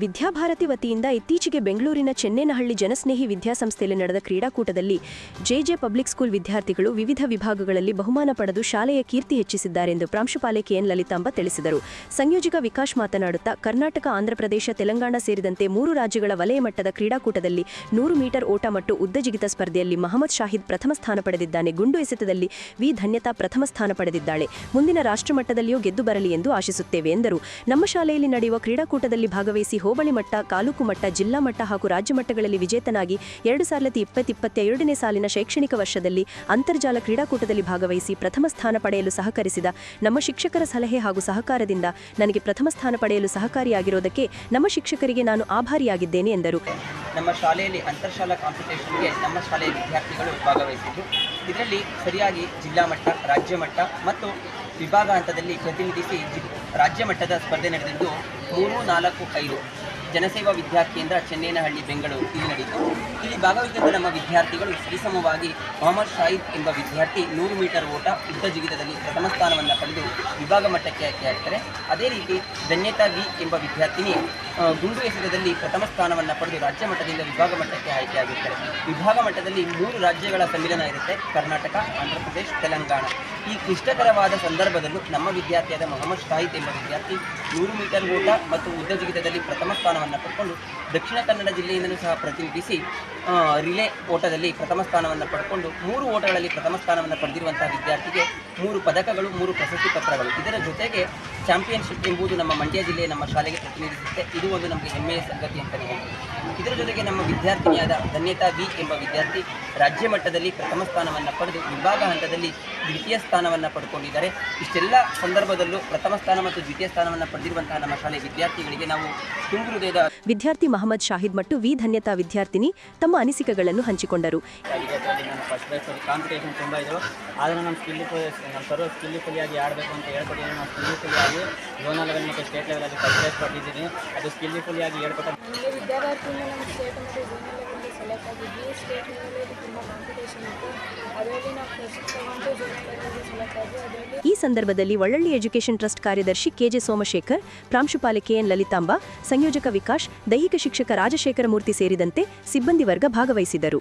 ವಿದ್ಯಾಭಾರತಿ ವತಿಯಿಂದ ಇತ್ತೀಚೆಗೆ ಬೆಂಗಳೂರಿನ ಚೆನ್ನೇನಹಳ್ಳಿ ಜನಸ್ನೇಹಿ ವಿದ್ಯಾಸಂಸ್ಥೆಯಲ್ಲಿ ನಡೆದ ಕ್ರೀಡಾಕೂಟದಲ್ಲಿ ಜೆಜೆ ಪಬ್ಲಿಕ್ ಸ್ಕೂಲ್ ವಿದ್ಯಾರ್ಥಿಗಳು ವಿವಿಧ ವಿಭಾಗಗಳಲ್ಲಿ ಬಹುಮಾನ ಪಡೆದು ಶಾಲೆಯ ಕೀರ್ತಿ ಹೆಚ್ಚಿಸಿದ್ದಾರೆಂದು ಪ್ರಾಂಶುಪಾಲೆ ಕೆಎನ್ ಲಲಿತಾಂಬ ತಿಳಿಸಿದರು. ಸಂಯೋಜಕ ವಿಕಾಸ್ ಮಾತನಾಡುತ್ತಾ, ಕರ್ನಾಟಕ, ಆಂಧ್ರಪ್ರದೇಶ, ತೆಲಂಗಾಣ ಸೇರಿದಂತೆ 3 ರಾಜ್ಯಗಳ ವಲಯ ಮಟ್ಟದ ಕ್ರೀಡಾಕೂಟದಲ್ಲಿ 100 ಮೀಟರ್ ಓಟ ಮತ್ತು ಉದ್ದ ಜಿಗಿತ ಸ್ಪರ್ಧೆಯಲ್ಲಿ ಮಹಮ್ಮದ್ ಶಾಹಿದ್ ಪ್ರಥಮ ಸ್ಥಾನ ಪಡೆದಿದ್ದಾನೆ. ಗುಂಡು ಎಸೆತದಲ್ಲಿ ವಿ ಧನ್ಯತಾ ಪ್ರಥಮ ಸ್ಥಾನ ಪಡೆದಿದ್ದಾಳೆ. ಮುಂದಿನ ರಾಷ್ಟ್ರಮಟ್ಟದಲ್ಲಿಯೂ ಗೆದ್ದು ಬರಲಿ ಎಂದು ಆಶಿಸುತ್ತೇವೆ ಎಂದರು. ನಮ್ಮ ಶಾಲೆಯಲ್ಲಿ ನಡೆಯುವ ಕ್ರೀಡಾಕೂಟದಲ್ಲಿ ಭಾಗವಹಿಸಿ ಹೋಬಳಿ ಮಟ್ಟ, ತಾಲೂಕು ಮಟ್ಟ, ಜಿಲ್ಲಾ ಮಟ್ಟ ಹಾಗೂ ರಾಜ್ಯ ಮಟ್ಟಗಳಲ್ಲಿ ವಿಜೇತನಾಗಿ 2020-22ನೇ ಸಾಲಿನ ಶೈಕ್ಷಣಿಕ ವರ್ಷದಲ್ಲಿ ಅಂತರ್ಜಾಲ ಕ್ರೀಡಾಕೂಟದಲ್ಲಿ ಭಾಗವಹಿಸಿ ಪ್ರಥಮ ಸ್ಥಾನ ಪಡೆಯಲು ಸಹಕರಿಸಿದ ನಮ್ಮ ಶಿಕ್ಷಕರ ಸಲಹೆ ಹಾಗೂ ಸಹಕಾರದಿಂದ ನನಗೆ ಪ್ರಥಮ ಸ್ಥಾನ ಪಡೆಯಲು ಸಹಕಾರಿಯಾಗಿರುವುದಕ್ಕೆ ನಮ್ಮ ಶಿಕ್ಷಕರಿಗೆ ನಾನು ಆಭಾರಿಯಾಗಿದ್ದೇನೆ ಎಂದರು. ನಮ್ಮ ಶಾಲೆಯಲ್ಲಿ ಅಂತರ್ಶಾಲಾ ಕಾಂಪಿಟೇಷನ್ಗೆ ನಮ್ಮ ಶಾಲೆಯ ವಿದ್ಯಾರ್ಥಿಗಳು ಭಾಗವಹಿಸಿದ್ದು, ಇದರಲ್ಲಿ ಸರಿಯಾಗಿ ಜಿಲ್ಲಾ ಮಟ್ಟ, ರಾಜ್ಯ ಮಟ್ಟ ಮತ್ತು ವಿಭಾಗ ಹಂತದಲ್ಲಿ ಪ್ರತಿನಿಧಿಸಿ ರಾಜ್ಯ ಮಟ್ಟದ ಸ್ಪರ್ಧೆ ನಡೆದಿದ್ದು 3, 4, 5 ಜನಸೇವಾ ವಿದ್ಯಾರ್ಥಿಯಿಂದ ಚೆನ್ನೇನಹಳ್ಳಿ ಬೆಂಗಳೂರು ಇಲ್ಲಿ ನಡೆಯಿತು. ಇಲ್ಲಿ ಭಾಗವಹಿಸಿದ ನಮ್ಮ ವಿದ್ಯಾರ್ಥಿಗಳು ಸರಿಸಮವಾಗಿ ಮೊಹಮ್ಮದ್ ಶಾಹಿದ್ ಎಂಬ ವಿದ್ಯಾರ್ಥಿ 100 ಮೀಟರ್ ಓಟ ಉದ್ದ ಜಿಗಿತದಲ್ಲಿ ಪ್ರಥಮ ಸ್ಥಾನವನ್ನು ಪಡೆದು ವಿಭಾಗ ಮಟ್ಟಕ್ಕೆ ಆಯ್ಕೆಯಾಗ್ತಾರೆ. ಅದೇ ರೀತಿ ಧನ್ಯತಾ ವಿ ಎಂಬ ವಿದ್ಯಾರ್ಥಿನಿ ಗುಂಡು ಎಸೆತದಲ್ಲಿ ಪ್ರಥಮ ಸ್ಥಾನವನ್ನು ಪಡೆದು ರಾಜ್ಯ ಮಟ್ಟದಿಂದ ವಿಭಾಗ ಮಟ್ಟಕ್ಕೆ ಆಯ್ಕೆಯಾಗಿರ್ತಾರೆ. ವಿಭಾಗ ಮಟ್ಟದಲ್ಲಿ 3 ರಾಜ್ಯಗಳ ಸಮ್ಮಿಲನ ಇರುತ್ತೆ: ಕರ್ನಾಟಕ, ಆಂಧ್ರಪ್ರದೇಶ, ತೆಲಂಗಾಣ. ಈ ಕ್ಲಿಷ್ಟಕರವಾದ ಸಂದರ್ಭದಲ್ಲೂ ನಮ್ಮ ವಿದ್ಯಾರ್ಥಿಯಾದ ಮೊಹಮ್ಮದ್ ಶಾಹಿದ್ ಎಂಬ ವಿದ್ಯಾರ್ಥಿ 100 ಮೀಟರ್ ಓಟ ಮತ್ತು ಉದ್ದ ಜಿಗಿತದಲ್ಲಿ ಪ್ರಥಮ ಸ್ಥಾನವನ್ನು ಪಡ್ಕೊಂಡು ದಕ್ಷಿಣ ಕನ್ನಡ ಜಿಲ್ಲೆಯಿಂದಲೂ ಸಹ ಪ್ರತಿನಿಧಿಸಿ ರಿಲೇ ಓಟದಲ್ಲಿ ಪ್ರಥಮ ಸ್ಥಾನವನ್ನು ಪಡ್ಕೊಂಡು 3 ಓಟಗಳಲ್ಲಿ ಪ್ರಥಮ ಸ್ಥಾನವನ್ನು ಪಡೆದಿರುವಂತಹ ವಿದ್ಯಾರ್ಥಿಗೆ 3 ಪದಕಗಳು, 3 ಪ್ರಶಸ್ತಿ ಪತ್ರಗಳು. ಇದರ ಜೊತೆಗೆ ಚಾಂಪಿಯನ್ಶಿಪ್ ಎಂಬುದು ನಮ್ಮ ಮಂಡ್ಯ ಜಿಲ್ಲೆ ನಮ್ಮ ಶಾಲೆಗೆ ಪ್ರತಿನಿಧಿಸುತ್ತೆ. ಇದು ಒಂದು ನಮಗೆ ಹೆಮ್ಮೆಯ ಸಂಗತಿ ಅಂತಲೇ ಹೇಳ್ತೀವಿ. ಇದರ ಜೊತೆಗೆ ನಮ್ಮ ವಿದ್ಯಾರ್ಥಿನಿಯಾದ ಧನ್ಯತಾ ವಿ ಎಂಬ ವಿದ್ಯಾರ್ಥಿ ರಾಜ್ಯ ಮಟ್ಟದಲ್ಲಿ ಪ್ರಥಮ ಸ್ಥಾನವನ್ನು ಪಡೆದು ವಿಭಾಗ ಹಂತದಲ್ಲಿ ದ್ವಿತೀಯ ಸ್ಥಾನವನ್ನು ಪಡ್ಕೊಂಡಿದ್ದಾರೆ. ಇಷ್ಟೆಲ್ಲ ಸಂದರ್ಭದಲ್ಲೂ ಪ್ರಥಮ ಸ್ಥಾನ ಮತ್ತು ದ್ವಿತೀಯ ಸ್ಥಾನವನ್ನು ಪಡೆದಿರುವಂತಹ ನಮ್ಮ ಶಾಲೆಯ ವಿದ್ಯಾರ್ಥಿಗಳಿಗೆ ನಾವು ತುಂಬು ಹೃದಯದ ವಿದ್ಯಾರ್ಥಿ ಮಹಮ್ಮದ್ ಶಾಹಿದ್ ಮತ್ತು ವಿ ಧನ್ಯತಾ ವಿದ್ಯಾರ್ಥಿನಿ ತಮ್ಮ ಅನಿಸಿಕೆಗಳನ್ನು ಹಂಚಿಕೊಂಡರು. ಕಾಂಪಿಟೇಷನ್ ತುಂಬ ಇದ್ದವು, ಆದರೆ ನಮ್ಮ ಸ್ಕಿಲ್ಲಿಫುಲಿಯಾಗಿ ಆಡಬೇಕು ಅಂತ ಹೇಳ್ಕೊಟ್ಟಿದ್ದೀನಿ. ನಾವು ಸ್ಕಿಲ್ಲಿಫುಲಿಯಾಗಿ ಝೋನಲ್ ಲೆವೆಲ್ ಮತ್ತು ಸ್ಟೇಟ್ ಲೆವೆಲಲ್ಲಿ ಫಸ್ಟ್ ಪ್ರೈಸ್ ಪಡೆದಿದ್ದೀನಿ. ಅದು ಸ್ಕಿಲ್ಲಿಫುಲಿಯಾಗಿ ಹೇಳ್ಕೊಟ್ಟ ವಿದ್ಯಾರ್ಥಿಯಿಂದ ನಮ್ಮ ಸ್ಟೇಟ್ ಮತ್ತು ಝೋನಲ್ ಲೆವೆಲ್ಗೆ ಸೆಲೆಕ್ಟ್ ಆಗಿದ್ವಿ. ಸ್ಟೇಟ್ ಲೆವೆಲಲ್ಲಿ ತುಂಬ ಕಾಂಪಿಟೇಷನ್ ಇತ್ತು, ಅದರಲ್ಲಿ ನಾವು ಫಸ್ಟ್ ತಗೊಂಡು ಝೋನಲ್ ಲೆವೆಲ್ಗೆ ಸೆಲೆಕ್ಟ್ ಆದ್ವಿ. ಅದರಲ್ಲಿ ಈ ಸಂದರ್ಭದಲ್ಲಿ ಒಳ್ಳಳ್ಳಿ ಎಜುಕೇಷನ್ ಟ್ರಸ್ಟ್ ಕಾರ್ಯದರ್ಶಿ ಕೆಜೆ ಸೋಮಶೇಖರ್, ಪ್ರಾಂಶುಪಾಲೆ ಕೆಎನ್ ಲಲಿತಾಂಬ, ಸಂಯೋಜಕ ವಿಕಾಸ್, ದೈಹಿಕ ಶಿಕ್ಷಕ ರಾಜಶೇಖರ ಮೂರ್ತಿ ಸೇರಿದಂತೆ ಸಿಬ್ಬಂದಿ ವರ್ಗ ಭಾಗವಹಿಸಿದರು.